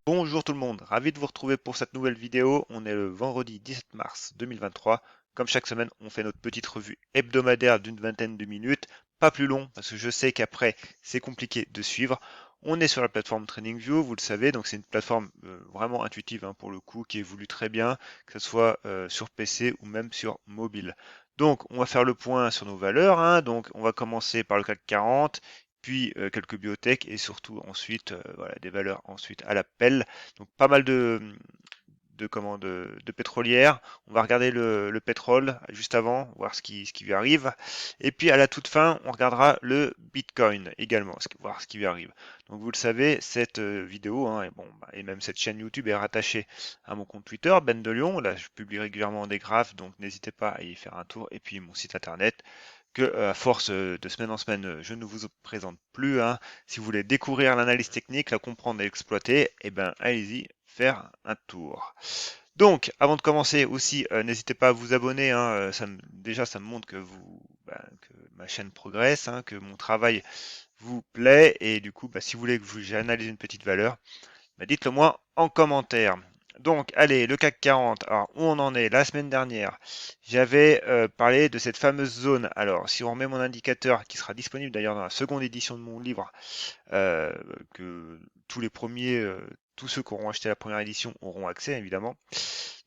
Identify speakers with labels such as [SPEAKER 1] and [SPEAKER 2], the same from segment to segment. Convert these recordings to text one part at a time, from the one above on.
[SPEAKER 1] Bonjour tout le monde, ravi de vous retrouver pour cette nouvelle vidéo. On est le vendredi 17 mars 2023. Comme chaque semaine, on fait notre petite revue hebdomadaire d'une vingtaine de minutes. Pas plus long, parce que je sais qu'après, c'est compliqué de suivre. On est sur la plateforme TradingView, vous le savez, donc c'est une plateforme vraiment intuitive pour le coup, qui évolue très bien, que ce soit sur PC ou même sur mobile. Donc, on va faire le point sur nos valeurs. Donc, on va commencer par le CAC 40 puis quelques biotech et surtout ensuite voilà, des valeurs ensuite à l'appel. Donc pas mal de pétrolières. On va regarder le pétrole juste avant, voir ce qui lui arrive. Et puis à la toute fin, on regardera le Bitcoin également, voir ce qui lui arrive. Donc vous le savez, cette vidéo et même cette chaîne YouTube est rattachée à mon compte Twitter, Ben de Lyon. Là, je publie régulièrement des graphes, donc n'hésitez pas à y faire un tour. Et puis mon site internet que à force de semaine en semaine, je ne vous présente plus. Si vous voulez découvrir l'analyse technique, la comprendre et l'exploiter, eh ben allez-y faire un tour. Donc, avant de commencer aussi, n'hésitez pas à vous abonner. Déjà, ça me montre que ma chaîne progresse, que mon travail vous plaît, et du coup, si vous voulez que j'analyse une petite valeur, dites-le moi en commentaire. Donc, allez, le CAC 40. Alors, où on en est? La semaine dernière, j'avais parlé de cette fameuse zone. Alors, si on remet mon indicateur, qui sera disponible d'ailleurs dans la seconde édition de mon livre, euh, que tous les premiers, tous ceux qui auront acheté la première édition auront accès, évidemment.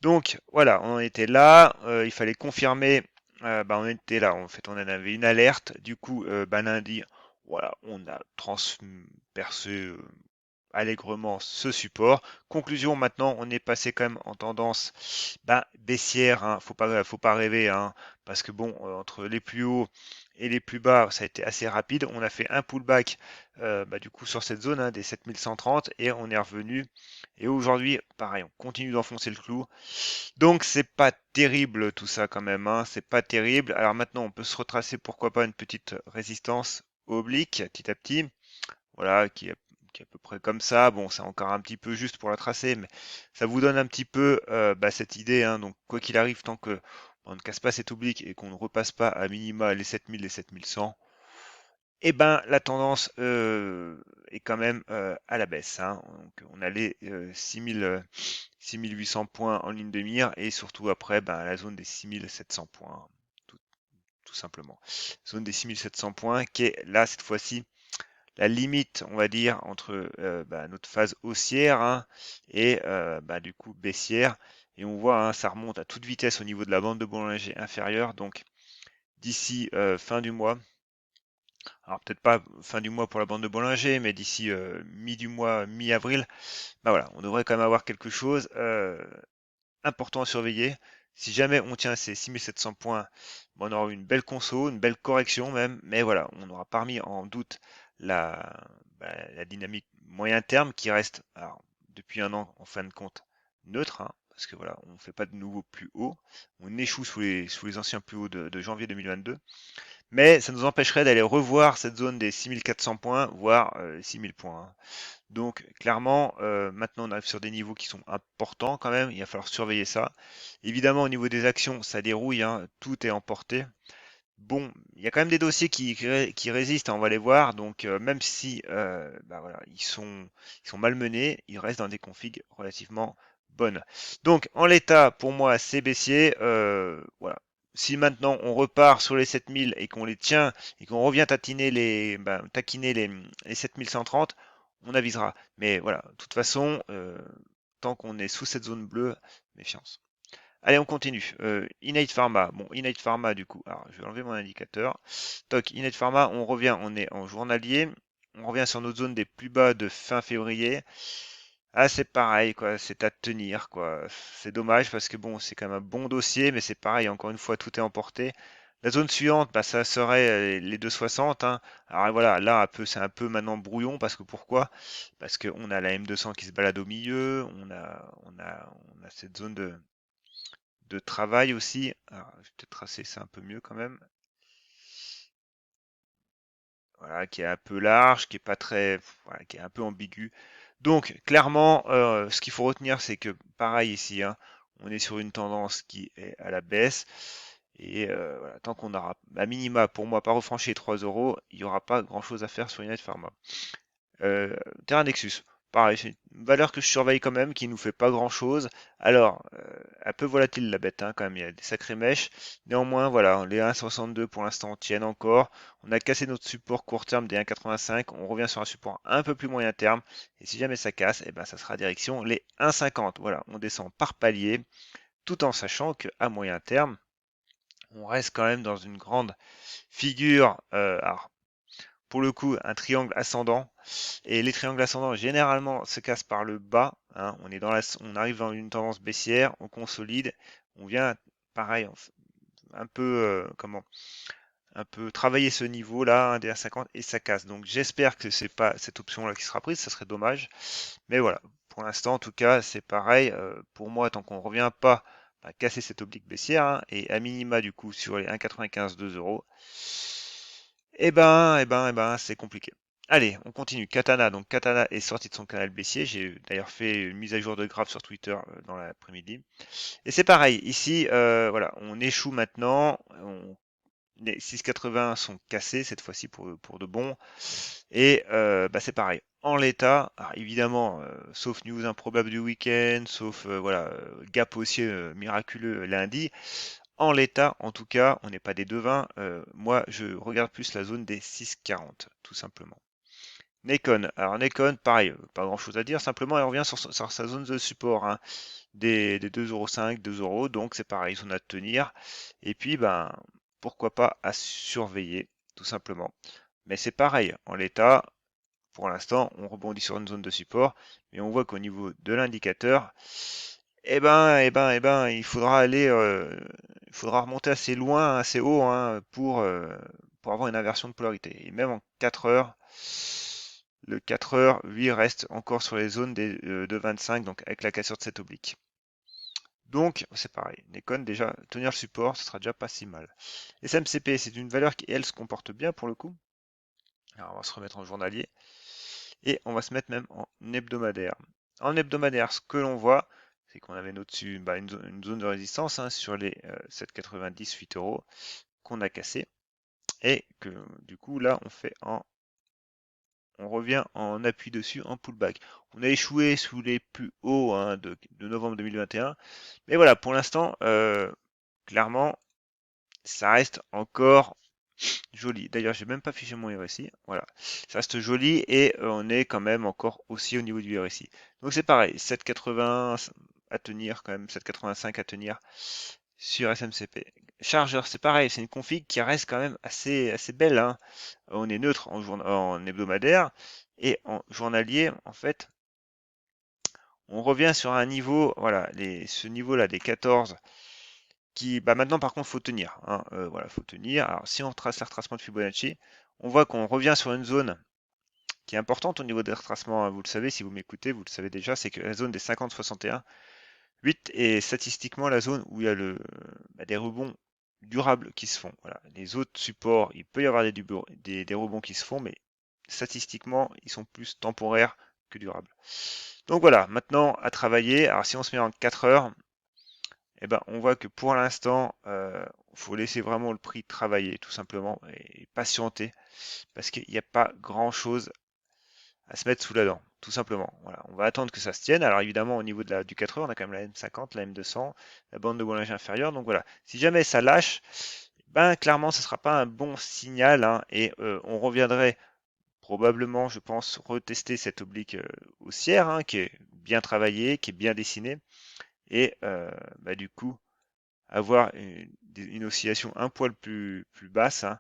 [SPEAKER 1] Donc, voilà, on en était là. Il fallait confirmer. On était là. En fait, on en avait une alerte. Du coup, lundi, voilà, on a transpercé allègrement ce support. Conclusion, maintenant, on est passé quand même en tendance baissière. Faut pas rêver, parce que bon, entre les plus hauts et les plus bas, ça a été assez rapide. On a fait un pullback du coup sur cette zone des 7130 et on est revenu. Et aujourd'hui, pareil, on continue d'enfoncer le clou. Donc c'est pas terrible tout ça quand même. C'est pas terrible. Alors maintenant, on peut se retracer, pourquoi pas, une petite résistance oblique petit à petit. Voilà, qui est à peu près comme ça. Bon, c'est encore un petit peu juste pour la tracer, mais ça vous donne un petit peu cette idée. Donc, quoi qu'il arrive, tant que on ne casse pas cette oblique et qu'on ne repasse pas à minima les 7000, les 7100, eh ben, la tendance est quand même à la baisse. Donc, on a les 6800 points en ligne de mire et surtout après, la zone des 6700 points, tout, tout simplement. Zone des 6700 points qui est là, cette fois-ci, la limite, on va dire, entre notre phase haussière et du coup baissière. Et on voit, ça remonte à toute vitesse au niveau de la bande de Bollinger inférieure. Donc d'ici fin du mois, alors peut-être pas fin du mois pour la bande de Bollinger, mais d'ici mi du mois, mi-avril, voilà, on devrait quand même avoir quelque chose important à surveiller. Si jamais on tient ces 6700 points, on aura une belle conso, une belle correction même, mais voilà, on n'aura pas remis en doute la, la dynamique moyen terme qui reste, alors, depuis un an en fin de compte, neutre, parce que voilà, on ne fait pas de nouveaux plus hauts, on échoue sous les anciens plus hauts de janvier 2022, mais ça nous empêcherait d'aller revoir cette zone des 6400 points, voire 6000 points. Donc clairement, maintenant on arrive sur des niveaux qui sont importants quand même, il va falloir surveiller ça. Évidemment au niveau des actions, ça dérouille, tout est emporté. Bon, il y a quand même des dossiers qui résistent, on va les voir, donc même si voilà, ils sont malmenés, ils restent dans des configs relativement bonnes. Donc en l'état, pour moi, c'est baissier. Voilà. Si maintenant on repart sur les 7000 et qu'on les tient et qu'on revient taquiner les 7130, on avisera. Mais voilà, de toute façon, tant qu'on est sous cette zone bleue, méfiance. Allez, on continue. Innate Pharma. Bon, Innate Pharma, du coup. Alors, je vais enlever mon indicateur. Toc, Innate Pharma, on revient, on est en journalier. On revient sur notre zone des plus bas de fin février. Ah, c'est pareil, quoi. C'est à tenir, quoi. C'est dommage parce que bon, c'est quand même un bon dossier, mais c'est pareil. Encore une fois, tout est emporté. La zone suivante, ça serait les 260. Alors voilà, là, c'est un peu maintenant brouillon parce que pourquoi? Parce qu'on a la M200 qui se balade au milieu. On a cette zone de travail aussi. Alors, je vais peut-être tracer ça un peu mieux quand même. Voilà, qui est un peu large, qui est pas très, voilà, qui est un peu ambigu. Donc, clairement, ce qu'il faut retenir, c'est que pareil ici, on est sur une tendance qui est à la baisse. Et voilà, tant qu'on aura, à minima, pour moi, pas refranchi les 3 euros, il n'y aura pas grand-chose à faire sur United Pharma. Terra Nexus. pareil, c'est une valeur que je surveille quand même, qui nous fait pas grand-chose. Alors, un peu volatile la bête, hein, quand même, il y a des sacrées mèches. Néanmoins, voilà, les 1,62 pour l'instant tiennent encore. On a cassé notre support court terme des 1,85. On revient sur un support un peu plus moyen terme. Et si jamais ça casse, eh ben, ça sera direction les 1,50. Voilà, on descend par palier, tout en sachant qu'à moyen terme, on reste quand même dans une grande figure. Alors, pour le coup, un triangle ascendant. Et les triangles ascendants, généralement, se cassent par le bas, hein. On arrive dans une tendance baissière, on consolide, on vient, pareil, un peu, un peu travailler ce niveau-là, un DR50, et ça casse. Donc j'espère que c'est pas cette option-là qui sera prise, ça serait dommage. Mais voilà, pour l'instant, en tout cas, c'est pareil. Pour moi, tant qu'on ne revient pas à casser cette oblique baissière, hein, et à minima, du coup, sur les 1,95, 2 euros, c'est compliqué. Allez, on continue. Katana. Donc, Katana est sorti de son canal baissier. J'ai d'ailleurs fait une mise à jour de graphe sur Twitter dans l'après-midi. Et c'est pareil. Ici, voilà, on échoue maintenant. Les 6,80 sont cassés cette fois-ci pour de bon. Et c'est pareil. En l'état, alors évidemment, sauf news improbable du week-end, sauf voilà, gap haussier miraculeux lundi. En l'état, en tout cas, on n'est pas des devins. Moi, je regarde plus la zone des 6,40, tout simplement. Nikon. Alors Nikon, pareil, pas grand-chose à dire. Simplement, elle revient sur sa zone de support, hein, des 2,05 €, 2 euros. Donc c'est pareil, zone à tenir. Et puis, ben, pourquoi pas à surveiller, tout simplement. Mais c'est pareil, en l'état, pour l'instant, on rebondit sur une zone de support, mais on voit qu'au niveau de l'indicateur, il faudra remonter assez loin, assez haut, hein, pour avoir une inversion de polarité. Et même en 4 heures, le 4 heures, lui, reste encore sur les zones de 25, donc avec la cassure de cette oblique. Donc, c'est pareil. Nikon, déjà, tenir le support, ce sera déjà pas si mal. SMCP, c'est une valeur qui, elle, se comporte bien pour le coup. Alors, on va se remettre en journalier. Et on va se mettre même en hebdomadaire. En hebdomadaire, ce que l'on voit, c'est qu'on avait au-dessus une zone de résistance, hein, sur les 7,90, 8 euros qu'on a cassé. Et que du coup, là, on revient en appui dessus en pullback. On a échoué sous les plus hauts, hein, de novembre 2021. Mais voilà, pour l'instant, clairement, ça reste encore joli. D'ailleurs, j'ai même pas affiché mon RSI. Voilà. Ça reste joli et on est quand même encore aussi au niveau du RSI. Donc c'est pareil, 7,80 à tenir quand même, 7,85 à tenir sur SMCP. Chargeur, c'est pareil, c'est une config qui reste quand même assez belle, hein. On est neutre en hebdomadaire et en journalier, en fait, on revient sur un niveau, voilà, ce niveau-là des 14 qui, maintenant par contre, faut tenir, hein, voilà, faut tenir. Alors si on retrace les retracements de Fibonacci, on voit qu'on revient sur une zone qui est importante au niveau des retracements, hein. Vous le savez, si vous m'écoutez, vous le savez déjà, c'est que la zone des 50-61, 8 est statistiquement la zone où il y a des rebonds durables qui se font. Voilà. Les autres supports, il peut y avoir des rebonds qui se font, mais statistiquement, ils sont plus temporaires que durables. Donc voilà, maintenant à travailler. Alors si on se met en 4 heures, on voit que pour l'instant, faut laisser vraiment le prix travailler, tout simplement, et patienter, parce qu'il n'y a pas grand-chose à se mettre sous la dent, tout simplement. Voilà, on va attendre que ça se tienne. Alors évidemment, au niveau du 4 heures, on a quand même la M50, la M200, la bande de Bollinger inférieure. Donc voilà, si jamais ça lâche, clairement, ce ne sera pas un bon signal, hein, et on reviendrait probablement, je pense, retester cette oblique haussière, hein, qui est bien travaillée, qui est bien dessinée, et du coup, avoir une oscillation un poil plus basse, hein,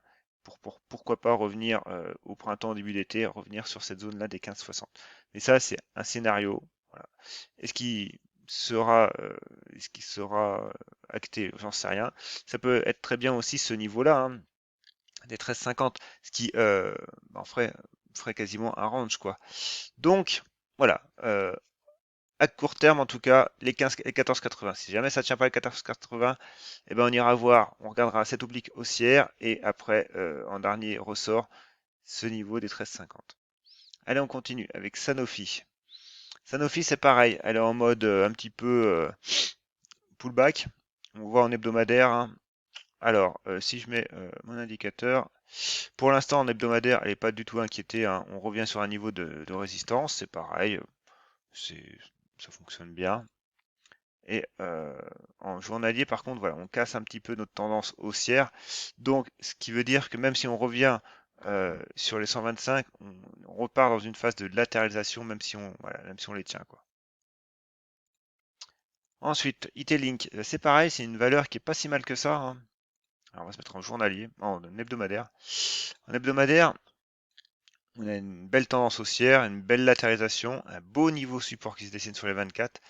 [SPEAKER 1] pourquoi pas revenir au printemps, début d'été, revenir sur cette zone-là des 15,60. Mais ça, c'est un scénario. Voilà. Est-ce qu'il sera, acté? J'en sais rien. Ça peut être très bien aussi ce niveau-là, hein, des 13,50, ce qui ferait quasiment un range, quoi. Donc, voilà. À court terme, en tout cas, les 15 et 14,80. Si jamais ça ne tient pas les 14,80, on ira voir, on regardera cette oblique haussière et après, en dernier ressort, ce niveau des 13,50. Allez, on continue avec Sanofi. Sanofi, c'est pareil, elle est en mode un petit peu pullback. On voit en hebdomadaire, hein. Alors, si je mets mon indicateur, pour l'instant en hebdomadaire, elle n'est pas du tout inquiétée, hein. On revient sur un niveau de résistance, c'est pareil. ça fonctionne bien. Et en journalier, par contre, voilà, on casse un petit peu notre tendance haussière. Donc, ce qui veut dire que même si on revient sur les 125, on repart dans une phase de latéralisation, même si on, voilà, même si on les tient, quoi. Ensuite, IT-Link, c'est pareil, c'est une valeur qui est pas si mal que ça, hein. Alors, on va se mettre en journalier, en hebdomadaire. En hebdomadaire, on a une belle tendance haussière, une belle latéralisation, un beau niveau support qui se dessine sur les 24.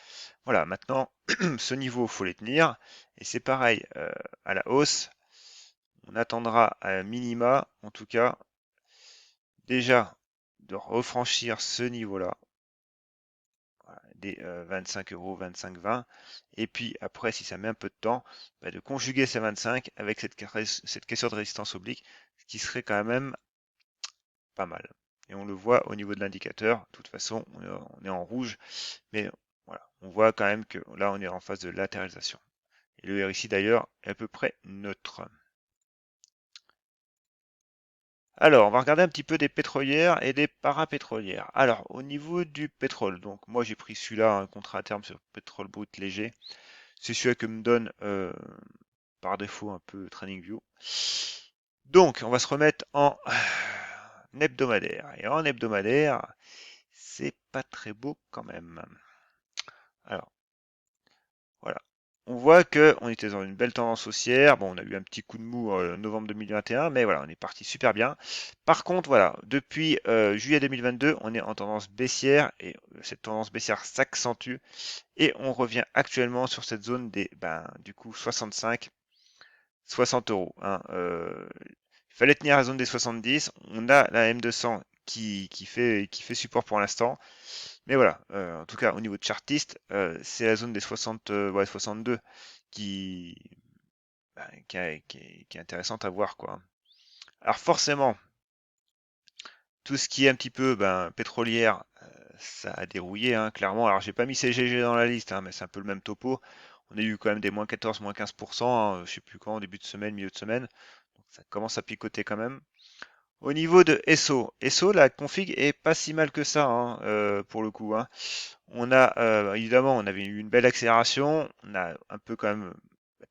[SPEAKER 1] Voilà, maintenant, ce niveau, il faut les tenir. Et c'est pareil, à la hausse, on attendra à minima, en tout cas, déjà, de refranchir ce niveau-là, voilà, des 25 euros, 25,20. Et puis après, si ça met un peu de temps, bah, de conjuguer ces 25 avec cette question de résistance oblique, ce qui serait quand même pas mal. Et on le voit au niveau de l'indicateur. De toute façon, on est en rouge, mais voilà, on voit quand même que là, on est en phase de latéralisation. Et le RSI d'ailleurs est à peu près neutre. Alors, on va regarder un petit peu des pétrolières et des parapétrolières. Alors, au niveau du pétrole, donc moi j'ai pris celui-là, un contrat à terme sur pétrole brut léger. C'est celui que me donne par défaut un peu TradingView. Donc, on va se remettre en hebdomadaire. Et en hebdomadaire, c'est pas très beau quand même. Alors, voilà. On voit que on était dans une belle tendance haussière. Bon, on a eu un petit coup de mou en novembre 2021, mais voilà, on est parti super bien. Par contre, voilà, depuis juillet 2022, on est en tendance baissière et cette tendance baissière s'accentue et on revient actuellement sur cette zone des, du coup, 65, 60 euros, hein. Il fallait tenir la zone des 70. On a la M200 qui fait support pour l'instant. Mais voilà, en tout cas au niveau de chartiste, c'est la zone des 60, ouais, 62 qui, qui est intéressante à voir, quoi. Alors forcément, tout ce qui est un petit peu pétrolière, ça a dérouillé, hein, clairement. Alors j'ai pas mis CGG dans la liste, hein, mais c'est un peu le même topo. On a eu quand même des moins 14, moins 15%, hein, je sais plus quand, au début de semaine, milieu de semaine. Donc ça commence à picoter quand même. Au niveau de SO, la config est pas si mal que ça, hein, pour le coup, hein. On a évidemment, on avait eu une belle accélération, on a un peu quand même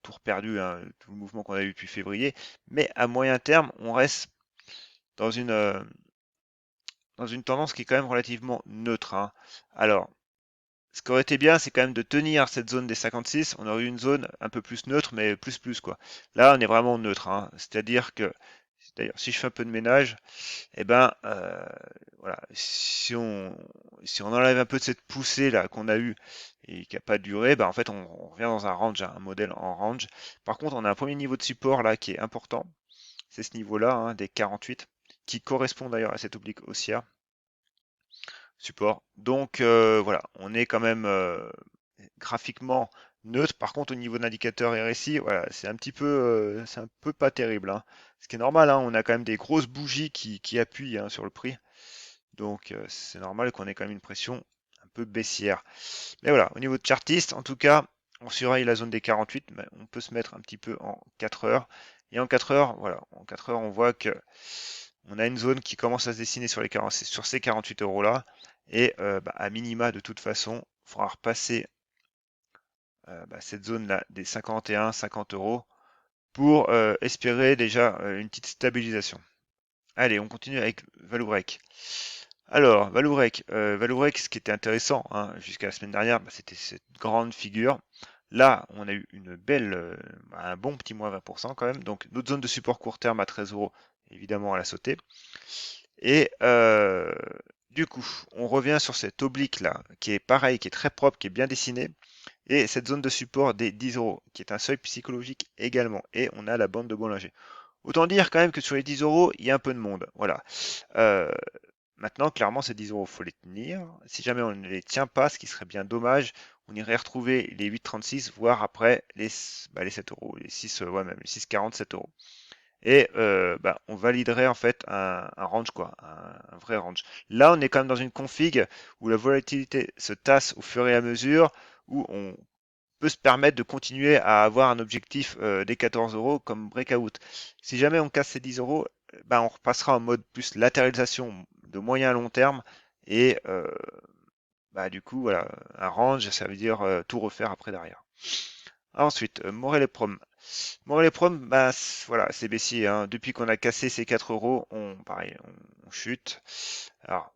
[SPEAKER 1] tout perdu, hein, tout le mouvement qu'on a eu depuis février, mais à moyen terme, on reste dans une tendance qui est quand même relativement neutre, hein. Alors, ce qui aurait été bien, c'est quand même de tenir cette zone des 56. On aurait eu une zone un peu plus neutre, mais plus quoi. Là, on est vraiment neutre, hein. C'est-à-dire que, d'ailleurs, si je fais un peu de ménage, eh ben, voilà, si on enlève un peu de cette poussée là qu'on a eue et qui n'a pas duré, en fait, on revient dans un range, hein, un modèle en range. Par contre, on a un premier niveau de support là qui est important. C'est ce niveau-là, hein, des 48, qui correspond d'ailleurs à cette oblique haussière support. Donc voilà, on est quand même graphiquement neutre. Par contre, au niveau de l'indicateur RSI, voilà, c'est un peu pas terrible, hein. Ce qui est normal, hein, on a quand même des grosses bougies qui appuient, hein, sur le prix. Donc c'est normal qu'on ait quand même une pression un peu baissière. Mais voilà, au niveau de chartiste, en tout cas, on surveille la zone des 48, mais on peut se mettre un petit peu en 4 heures. Et en 4 heures, voilà, en 4 heures, on voit que on a une zone qui commence à se dessiner sur sur ces 48 euros là. Et à minima, de toute façon, il faudra repasser cette zone-là des 51, 50 euros pour espérer déjà une petite stabilisation. Allez, on continue avec Valourec. Alors, Valourec, ce qui était intéressant, hein, jusqu'à la semaine dernière, c'était cette grande figure. Là, on a eu un bon petit moins 20% quand même. Donc, notre zone de support court terme à 13 euros, évidemment, elle a sauté. Et du coup, on revient sur cette oblique là, qui est pareil, qui est très propre, qui est bien dessinée. Et cette zone de support des 10 euros, qui est un seuil psychologique également. Et on a la bande de Bollinger. Autant dire quand même que sur les 10 euros, il y a un peu de monde. Voilà. Euh, Maintenant, clairement, ces 10 euros, il faut les tenir. Si jamais on ne les tient pas, ce qui serait bien dommage, on irait retrouver les 8,36, voire après les 7 euros, les 6, ouais, même les 6,40, 7 euros. Et on validerait en fait un range, quoi, un vrai range. Là, on est quand même dans une config où la volatilité se tasse au fur et à mesure, où on peut se permettre de continuer à avoir un objectif des 14 euros comme breakout. Si jamais on casse ces 10 euros, on repassera en mode plus latéralisation de moyen à long terme et bah du coup, voilà, un range, ça veut dire tout refaire après derrière. Ensuite, Morel et Prom. Morel et Prom, bah voilà, c'est baissier, hein. Depuis qu'on a cassé ces 4 euros, pareil, on chute. Alors,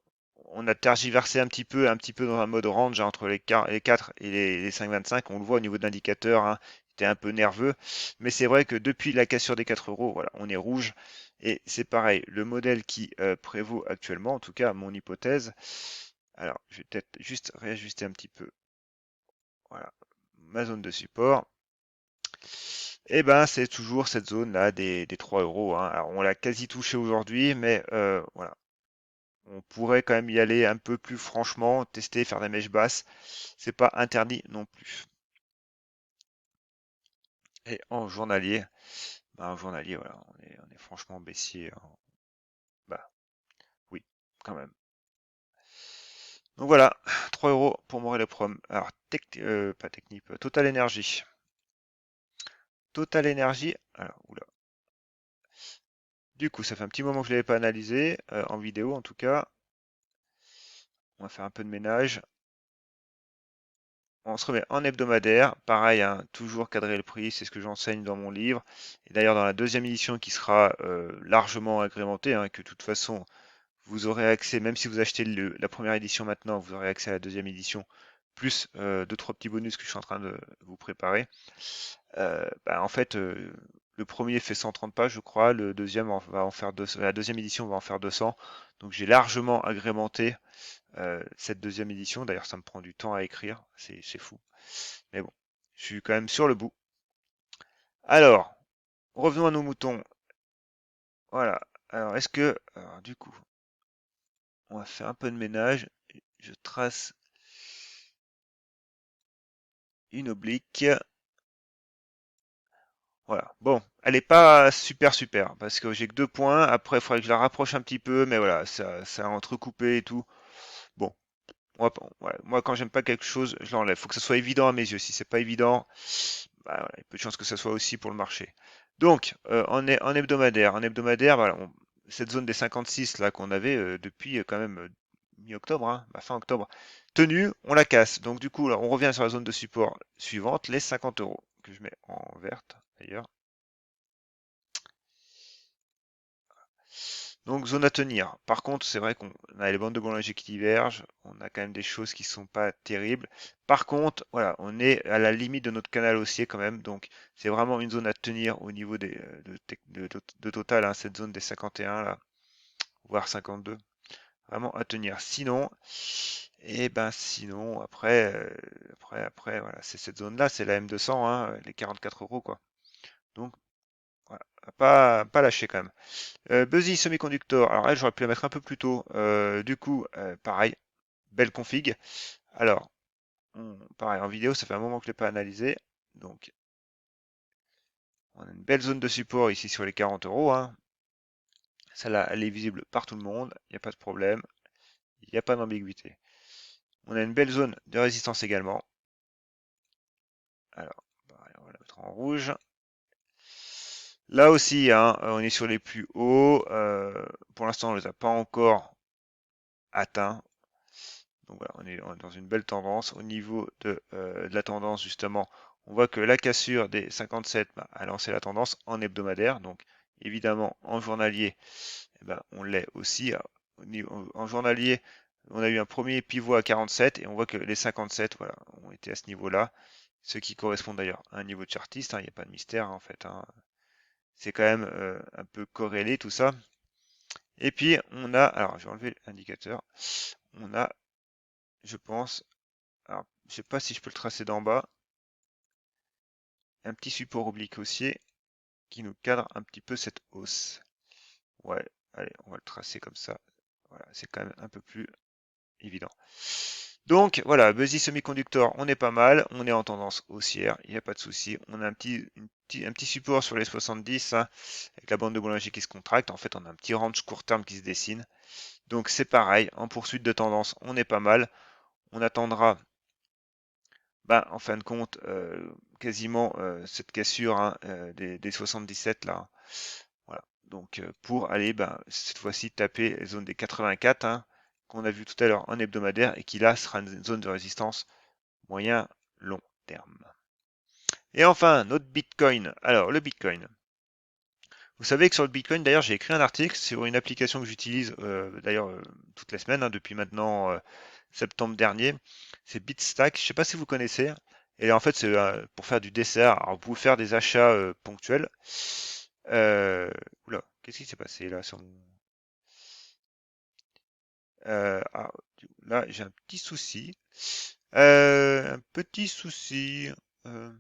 [SPEAKER 1] on a tergiversé un petit peu dans un mode range hein, entre les 4 et les 5,25. On le voit au niveau de l'indicateur, hein, c'était un peu nerveux. Mais c'est vrai que depuis la cassure des 4 euros, voilà, on est rouge. Et c'est pareil, le modèle qui prévaut actuellement, en tout cas mon hypothèse. Alors, je vais peut-être juste réajuster un petit peu. Voilà, ma zone de support. Et ben, c'est toujours cette zone-là des 3 euros, hein. Alors, on l'a quasi touché aujourd'hui, mais voilà, on pourrait quand même y aller un peu plus franchement, tester, faire des mèches basses. C'est pas interdit non plus. Et en journalier, voilà, on est franchement baissier, hein. Bah oui, quand même. Donc voilà, 3 euros pour Morel et Prom. Alors, pas Technip, Total Energy. Total Energy, alors, oula. Du coup, ça fait un petit moment que je ne l'avais pas analysé, en vidéo en tout cas. On va faire un peu de ménage. On se remet en hebdomadaire, pareil, hein, toujours cadrer le prix, c'est ce que j'enseigne dans mon livre. Et d'ailleurs, dans la deuxième édition qui sera largement agrémentée, hein, que de toute façon, vous aurez accès, même si vous achetez la première édition maintenant, vous aurez accès à la deuxième édition, plus deux, trois petits bonus que je suis en train de vous préparer. Bah, en fait, le premier fait 130 pages, je crois, le deuxième va en faire 200, la deuxième édition va en faire 200. Donc j'ai largement agrémenté cette deuxième édition. D'ailleurs, ça me prend du temps à écrire, c'est fou. Mais bon, je suis quand même sur le bout. Alors, revenons à nos moutons. Voilà. Alors, alors, du coup, on va faire un peu de ménage. Je trace une oblique. Voilà. Bon, elle est pas super parce que j'ai que 2 points. Après, il faudrait que je la rapproche un petit peu, mais voilà, ça a entrecoupé et tout. Bon, ouais, moi, quand j'aime pas quelque chose, je l'enlève. Faut que ça soit évident à mes yeux. Si c'est pas évident, bah, voilà, il y a peu de chances que ça soit aussi pour le marché. Donc, en hebdomadaire, voilà, cette zone des 56 là qu'on avait depuis quand même mi-octobre, hein, bah, fin octobre, tenue, on la casse. Donc du coup, là, on revient sur la zone de support suivante, les 50 euros, que je mets en verte d'ailleurs. Donc zone à tenir. Par contre, c'est vrai qu'on a les bandes de Bollinger qui divergent, on a quand même des choses qui sont pas terribles. Par contre, voilà, on est à la limite de notre canal haussier quand même, donc c'est vraiment une zone à tenir au niveau de total, hein, cette zone des 51 là, voire 52, vraiment à tenir. Sinon, sinon après, voilà, c'est cette zone-là, c'est la M200, hein, les 44 euros quoi. Donc voilà, pas lâcher quand même. Buzzy Semiconductor, alors elle j'aurais pu la mettre un peu plus tôt. Du coup, pareil, belle config. Alors, pareil, en vidéo, ça fait un moment que je ne l'ai pas analysé. Donc, on a une belle zone de support ici sur les 40 euros, hein. Celle-là, elle est visible par tout le monde, il n'y a pas de problème, il n'y a pas d'ambiguïté. On a une belle zone de résistance également. Alors, pareil, on va la mettre en rouge. Là aussi, hein, on est sur les plus hauts. Pour l'instant, on ne les a pas encore atteints. Donc voilà, on est dans une belle tendance. Au niveau de la tendance, justement, on voit que la cassure des 57 a lancé la tendance en hebdomadaire. Donc évidemment, en journalier, on l'est aussi. En journalier, on a eu un premier pivot à 47 et on voit que les 57 voilà, ont été à ce niveau-là. Ce qui correspond d'ailleurs à un niveau de chartiste, hein, il n'y a pas de mystère en fait, hein. C'est quand même un peu corrélé tout ça. Et puis on a, alors je vais enlever l'indicateur, on a, je pense, alors je sais pas si je peux le tracer d'en bas, un petit support oblique haussier qui nous cadre un petit peu cette hausse. Ouais, allez, on va le tracer comme ça. Voilà, c'est quand même un peu plus évident. Donc voilà, Buzzy Semiconductor, on est pas mal, on est en tendance haussière, il n'y a pas de souci. On a un petit support sur les 70, hein, avec la bande de Bollinger qui se contracte. En fait, on a un petit range court terme qui se dessine. Donc c'est pareil, en poursuite de tendance, on est pas mal. On attendra, en fin de compte, quasiment cette cassure hein, des 77 là. Voilà. Donc pour aller cette fois-ci taper les zones des 84 hein, qu'on a vu tout à l'heure en hebdomadaire et qui là sera une zone de résistance moyen long terme. Et enfin, notre Bitcoin. Alors, le Bitcoin. Vous savez que sur le Bitcoin, d'ailleurs, j'ai écrit un article sur une application que j'utilise d'ailleurs toutes les semaines, hein, depuis maintenant septembre dernier. C'est Bitstack. Je ne sais pas si vous connaissez. Et en fait, c'est pour faire du DCA. Alors, vous pouvez faire des achats ponctuels. Oula, qu'est-ce qui s'est passé là sur mon... Ah, là, j'ai un petit souci. Un petit souci. Euh,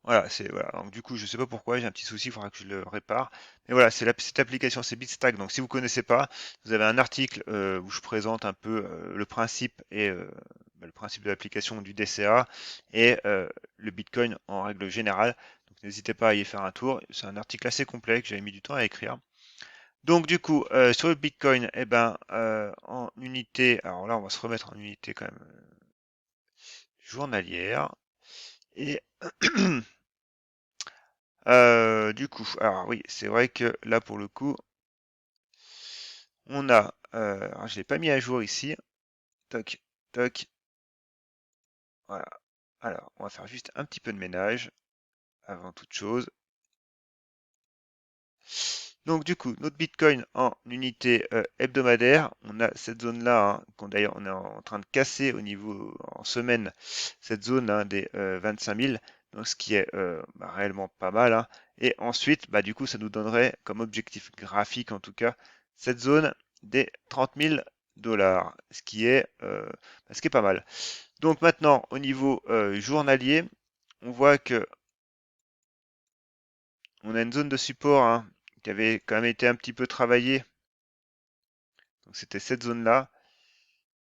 [SPEAKER 1] Voilà, c'est voilà. Donc du coup, je sais pas pourquoi, j'ai un petit souci, il faudra que je le répare. Mais voilà, cette application, c'est Bitstack. Donc si vous connaissez pas, vous avez un article où je présente un peu le principe et le principe de l'application du DCA et le Bitcoin en règle générale. Donc n'hésitez pas à y faire un tour. C'est un article assez complet que j'avais mis du temps à écrire. Donc du coup, sur le Bitcoin, eh ben en unité, alors là on va se remettre en unité quand même journalière. Et du coup, alors oui, c'est vrai que là pour le coup, on a, alors je l'ai pas mis à jour ici, toc, toc, voilà. Alors, on va faire juste un petit peu de ménage avant toute chose. Donc du coup, notre Bitcoin en unité hebdomadaire, on a cette zone-là, hein, qu'on d'ailleurs on est en train de casser au niveau en semaine, cette zone hein, des 25 000, donc ce qui est réellement pas mal, hein. Et ensuite, bah, du coup, ça nous donnerait comme objectif graphique en tout cas cette zone des 30 000 dollars, ce qui est pas mal. Donc maintenant, au niveau journalier, on voit que on a une zone de support hein, qui avait quand même été un petit peu travaillée. Donc c'était cette zone-là.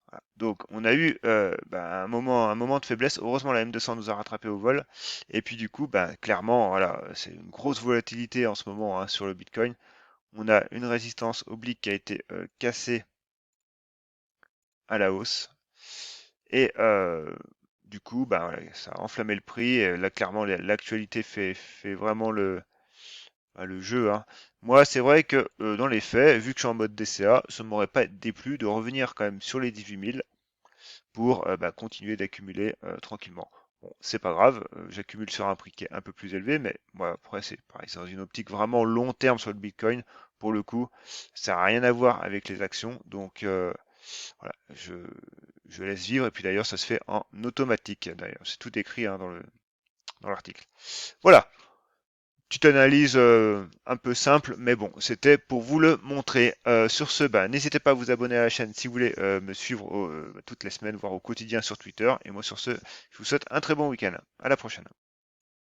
[SPEAKER 1] Voilà. Donc on a eu un moment de faiblesse. Heureusement la M200 nous a rattrapé au vol. Et puis du coup, clairement, voilà, c'est une grosse volatilité en ce moment hein, sur le Bitcoin. On a une résistance oblique qui a été cassée à la hausse. Et du coup, voilà, ça a enflammé le prix. Et là, clairement, l'actualité fait vraiment le jeu, hein. Moi, c'est vrai que dans les faits, vu que je suis en mode DCA, ça ne m'aurait pas déplu de revenir quand même sur les 18 000 pour continuer d'accumuler tranquillement. Bon, c'est pas grave, j'accumule sur un prix qui est un peu plus élevé, mais moi après c'est pareil, c'est dans une optique vraiment long terme sur le Bitcoin. Pour le coup, ça n'a rien à voir avec les actions, donc voilà, je laisse vivre. Et puis d'ailleurs, ça se fait en automatique. D'ailleurs, c'est tout écrit hein, dans l'article. Voilà. Petite analyse un peu simple, mais bon, c'était pour vous le montrer. Sur ce, n'hésitez pas à vous abonner à la chaîne si vous voulez me suivre toutes les semaines, voire au quotidien sur Twitter. Et moi, sur ce, je vous souhaite un très bon week-end. À la prochaine.